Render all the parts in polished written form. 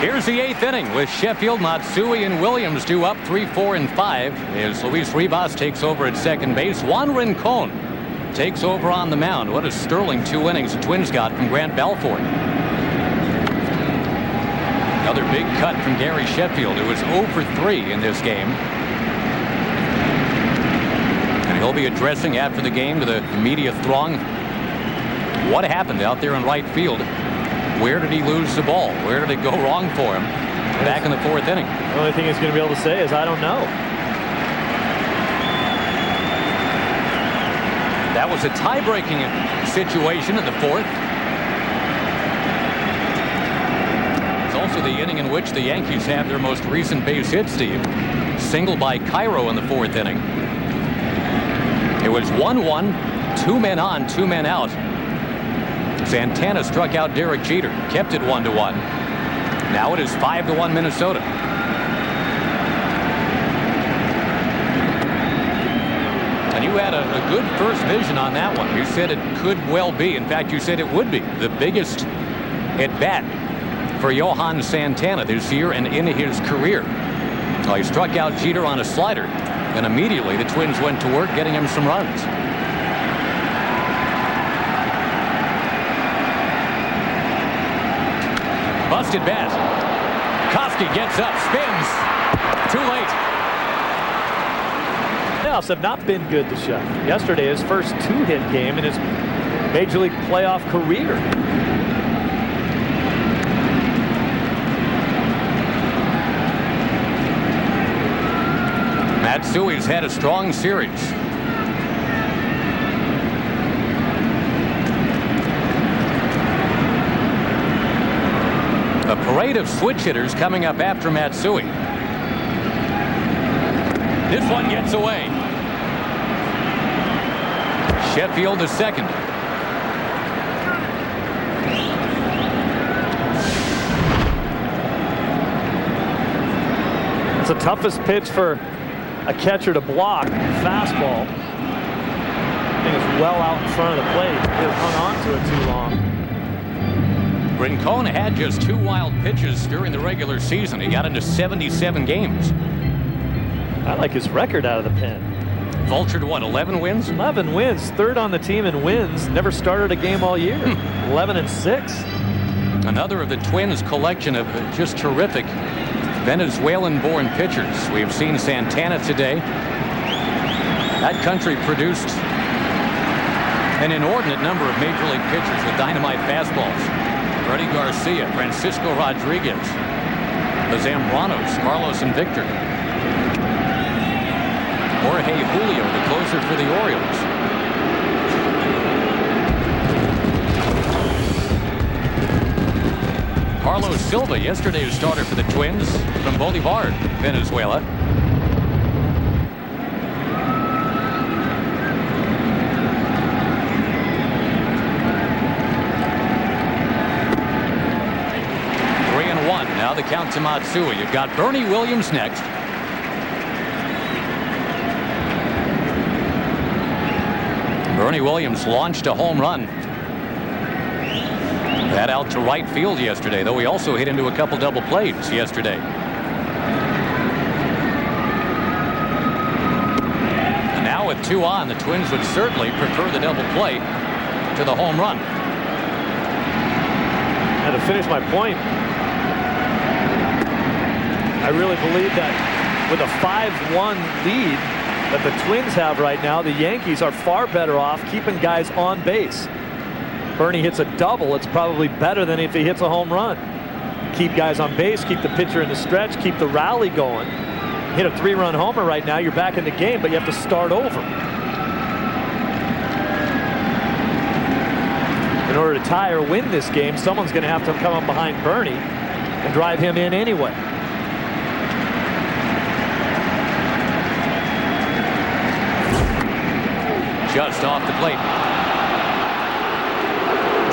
Here's the 8th inning with Sheffield, Matsui, and Williams due up 3, 4, and 5 as Luis Rivas takes over at second base. Juan Rincon takes over on the mound. What a sterling 2 innings the Twins got from Grant Balfour. Another big cut from Gary Sheffield, who was 0 for 3 in this game. And he'll be addressing after the game to the media throng. What happened out there in right field? Where did he lose the ball? Where did it go wrong for him back in the 4th inning? The only thing he's going to be able to say is, I don't know. That was a tie-breaking situation in the 4th. It's also the inning in which the Yankees have their most recent base hit, Steve. Single by Cairo in the 4th inning. It was 1-1, 2 men on, 2 men out. Santana struck out Derek Jeter, kept it 1-1. Now it is 5-1 Minnesota. And you had a good first vision on that one. You said it could well be. In fact, you said it would be the biggest at bat for Johan Santana this year and in his career. Well, he struck out Jeter on a slider, and immediately the Twins went to work getting him some runs. Busted bat. Koski gets up, spins. Too late. Playoffs have not been good to Sheff. Yesterday, his first 2-hit game in his Major League playoff career. Matsui's had a strong series. A parade of switch hitters coming up after Matsui. This one gets away. Sheffield to second. It's the toughest pitch for a catcher to block. Fastball. I think it's well out in front of the plate. He hung on to it too long. Rincon had just 2 wild pitches during the regular season. He got into 77 games. I like his record out of the pen. Vultured what, 11 wins? 11 wins. 3rd on the team in wins. Never started a game all year. 11-6. Another of the Twins' collection of just terrific Venezuelan-born pitchers. We've seen Santana today. That country produced an inordinate number of major league pitchers with dynamite fastballs. Freddie Garcia, Francisco Rodriguez, the Zambranos, Carlos and Victor. Jorge Julio, the closer for the Orioles. Carlos Silva, yesterday's starter for the Twins from Bolivar, Venezuela. Now the count to Matsui. You've got Bernie Williams next. Bernie Williams launched a home run. That out to right field yesterday, though he also hit into a couple double plays yesterday. And now with 2 on, the Twins would certainly prefer the double play to the home run. And to finish my point, I really believe that with a 5-1 lead that the Twins have right now, the Yankees are far better off keeping guys on base. Bernie hits a double, it's probably better than if he hits a home run. Keep guys on base, keep the pitcher in the stretch, keep the rally going. Hit a 3-run homer right now, you're back in the game, but you have to start over. In order to tie or win this game, someone's going to have to come up behind Bernie and drive him in anyway. Just off the plate.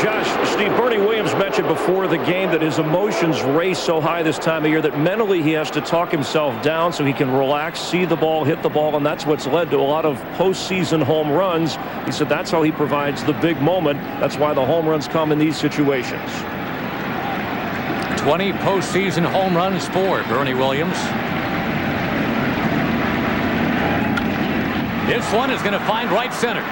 Josh, Steve, Bernie Williams mentioned before the game that his emotions race so high this time of year that mentally he has to talk himself down so he can relax, see the ball, hit the ball, and that's what's led to a lot of postseason home runs. He said that's how he provides the big moment. That's why the home runs come in these situations. 20 postseason home runs for Bernie Williams. This one is going to find right center.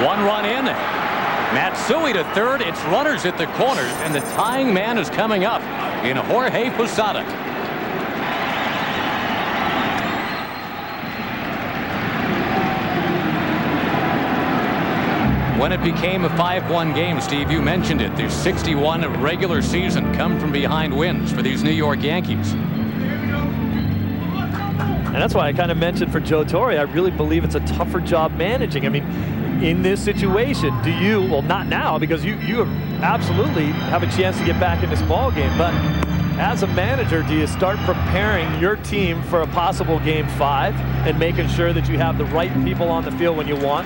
One run in. Matsui to third. It's runners at the corners, and the tying man is coming up in Jorge Posada. When it became a 5-1 game, Steve, you mentioned it. There's 61 regular season come from behind wins for these New York Yankees. And that's why I kind of mentioned for Joe Torre, I really believe it's a tougher job managing. I mean, in this situation, do you, well, not now, because you absolutely have a chance to get back in this ball game, but as a manager, do you start preparing your team for a possible game 5 and making sure that you have the right people on the field when you want?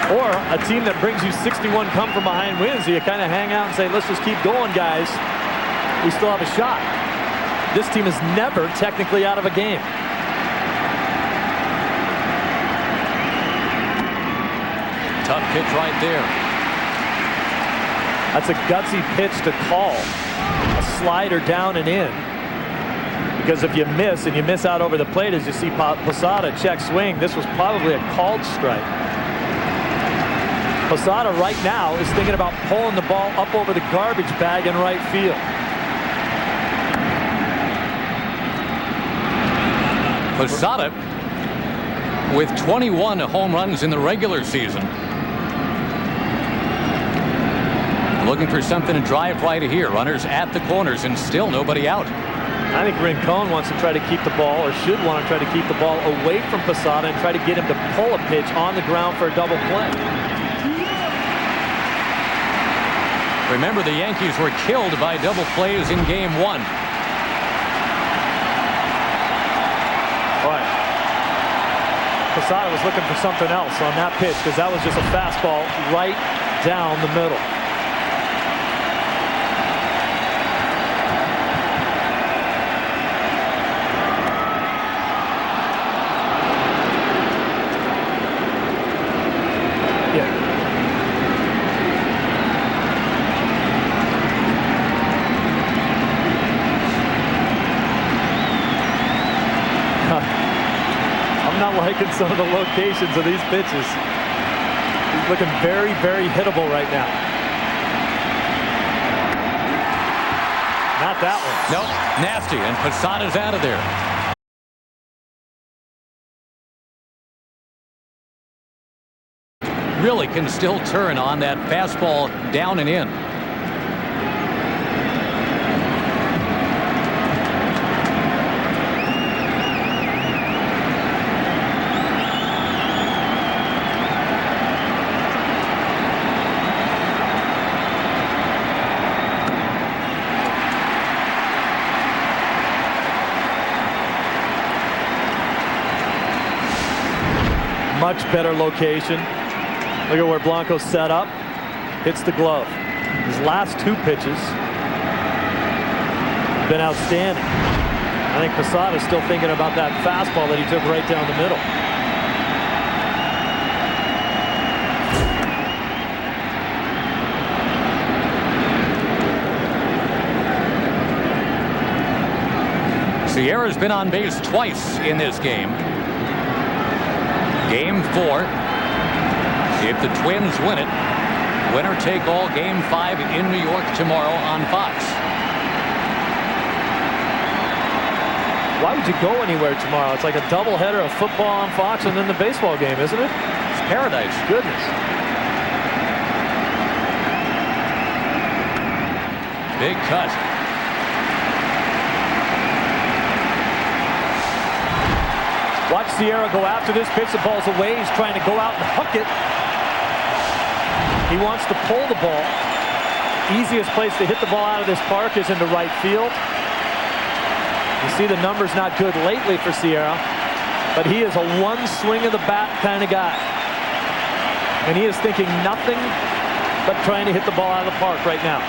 Or a team that brings you 61 come from behind wins, so you kind of hang out and say, let's just keep going, guys. We still have a shot. This team is never technically out of a game. Tough pitch right there. That's a gutsy pitch to call. A slider down and in. Because if you miss, and you miss out over the plate, as you see Posada check swing, this was probably a called strike. Posada right now is thinking about pulling the ball up over the garbage bag in right field. Posada with 21 home runs in the regular season. Looking for something to drive right here. Runners at the corners and still nobody out. I think Rincon wants to try to keep the ball, or should want to try to keep the ball away from Posada and try to get him to pull a pitch on the ground for a double play. Remember, the Yankees were killed by double plays in game 1. Right. Posada was looking for something else on that pitch, because that was just a fastball right down the middle. Liking some of the locations of these pitches. He's looking very, very hittable right now. Not that one. Nope, nasty, and Posada's out of there. Really can still turn on that fastball down and in. Much better location. Look at where Blanco's set up. Hits the glove. His last 2 pitches have been outstanding. I think Posada's still thinking about that fastball that he took right down the middle. Sierra's been on base twice in this game. Game 4. If the Twins win it, winner take all game 5 in New York tomorrow on Fox. Why would you go anywhere tomorrow? It's like a doubleheader of football on Fox and then the baseball game, isn't it? It's paradise. Goodness. Big cut. Watch Sierra go after this pitch. The ball's away. He's trying to go out and hook it. He wants to pull the ball. Easiest place to hit the ball out of this park is into right field. You see the numbers not good lately for Sierra, but he is a one swing of the bat kind of guy. And he is thinking nothing but trying to hit the ball out of the park right now.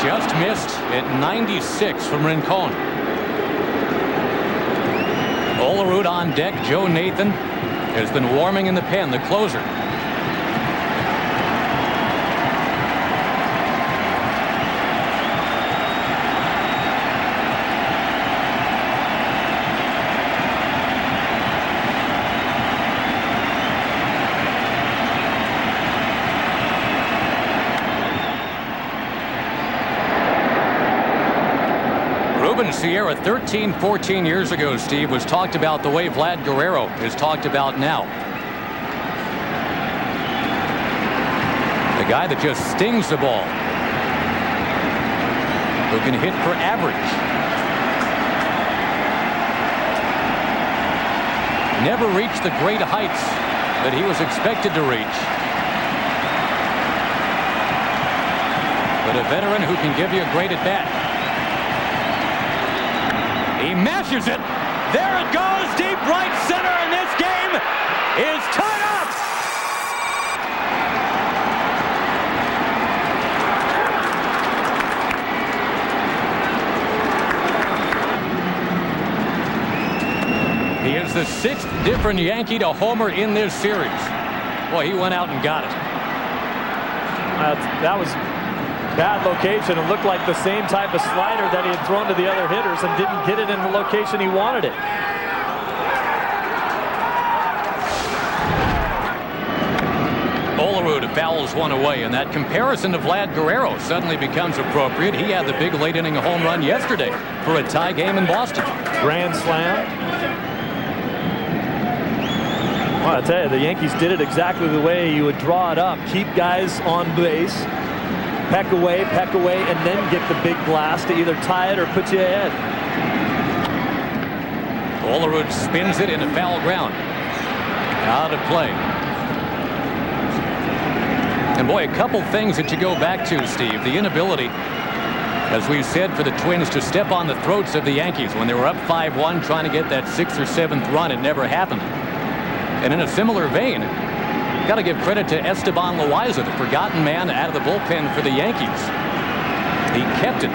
Just missed at 96 from Rincon. Olerud on deck. Joe Nathan has been warming in the pen, the closer. Ruben Sierra, 13, 14 years ago, Steve, was talked about the way Vlad Guerrero is talked about now. The guy that just stings the ball, who can hit for average. Never reached the great heights that he was expected to reach. But a veteran who can give you a great at-bat. He mashes it. There it goes, deep right center, and this game is tied up. He is the 6th different Yankee to homer in this series. Boy, he went out and got it. That was bad location. It looked like the same type of slider that he had thrown to the other hitters and didn't get it in the location he wanted it. Olerud fouls one away, and that comparison to Vlad Guerrero suddenly becomes appropriate. He had the big late inning home run yesterday for a tie game in Boston. Grand slam. Well, I tell you, the Yankees did it exactly the way you would draw it up. Keep guys on base. Peck away, and then get the big blast to either tie it or put you ahead. Olerud spins it into foul ground. Out of play. And boy, a couple things that you go back to, Steve. The inability, as we've said, for the Twins to step on the throats of the Yankees when they were up 5-1, trying to get that 6th or 7th run. It never happened. And in a similar vein, got to give credit to Esteban Loaiza, the forgotten man out of the bullpen for the Yankees. He kept it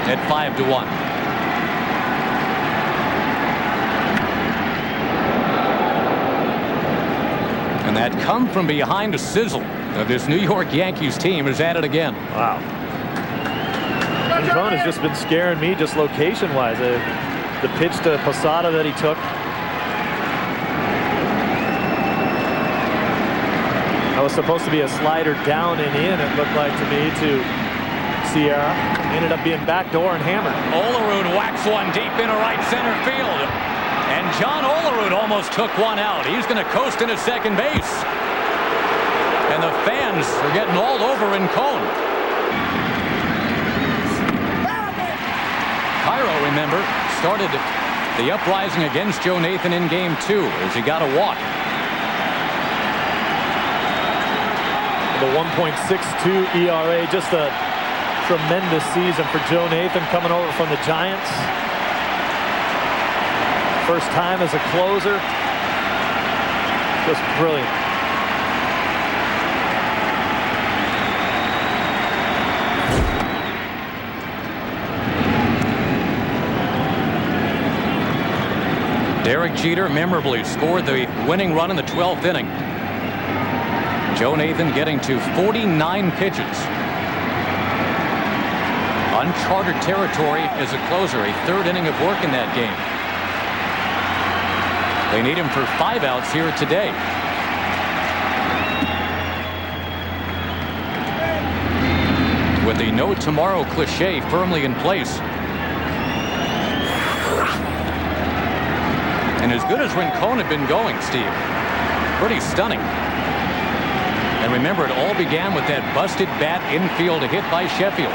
at 5-1. And that come from behind sizzle of this New York Yankees team is at it again. Wow. Rincon has just been scaring me just location-wise. The pitch to Posada that he took. That was supposed to be a slider down and in, it looked like to me, to Sierra. Ended up being backdoor and hammered. Olerud whacks one deep into right center field. And John Olerud almost took one out. He's going to coast into second base. And the fans are getting all over Rincon. Cairo, remember, started the uprising against Joe Nathan in game 2 as he got a walk. The 1.62 ERA, just a tremendous season for Joe Nathan coming over from the Giants. First time as a closer. Just brilliant. Derek Jeter memorably scored the winning run in the 12th inning. Joe Nathan getting to 49 pitches. Uncharted territory as a closer, a 3rd inning of work in that game. They need him for 5 outs here today. With the no tomorrow cliche firmly in place. And as good as Rincon had been going, Steve, pretty stunning. And remember, it all began with that busted bat infield hit by Sheffield.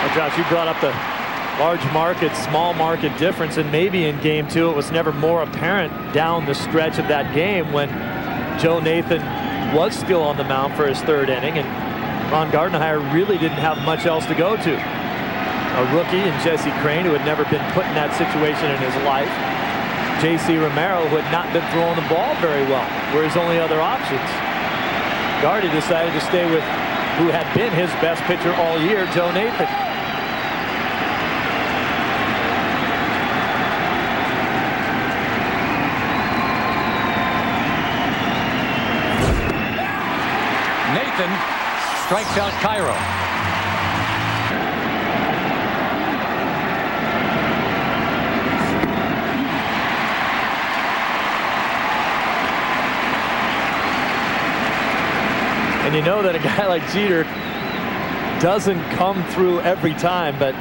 Well, Josh, you brought up the large market, small market difference, and maybe in game 2 it was never more apparent down the stretch of that game when Joe Nathan was still on the mound for his 3rd inning, and Ron Gardenhire really didn't have much else to go to. A rookie in Jesse Crain, who had never been put in that situation in his life. J.C. Romero, who had not been throwing the ball very well, were his only other options. Gardy decided to stay with who had been his best pitcher all year, Joe Nathan. Nathan strikes out Cairo. And you know that a guy like Jeter doesn't come through every time, but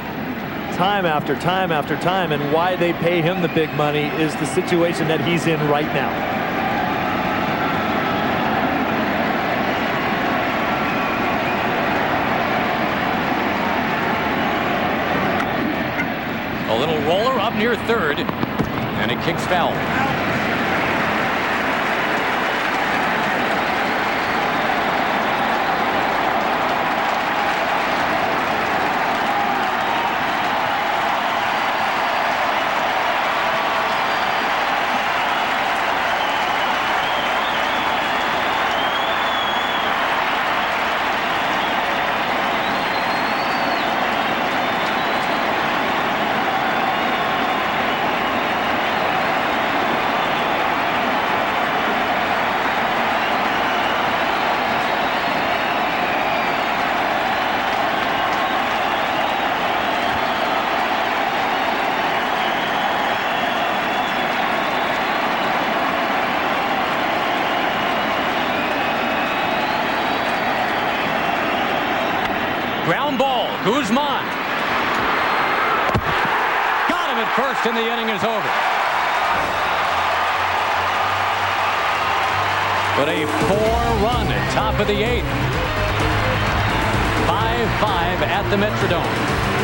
time after time after time, and why they pay him the big money is the situation that he's in right now. A little roller up near third, and it kicks foul. Ground ball, Guzman. Got him at first, and the inning is over. But a 4-run at top of the 8th. 5-5 at the Metrodome.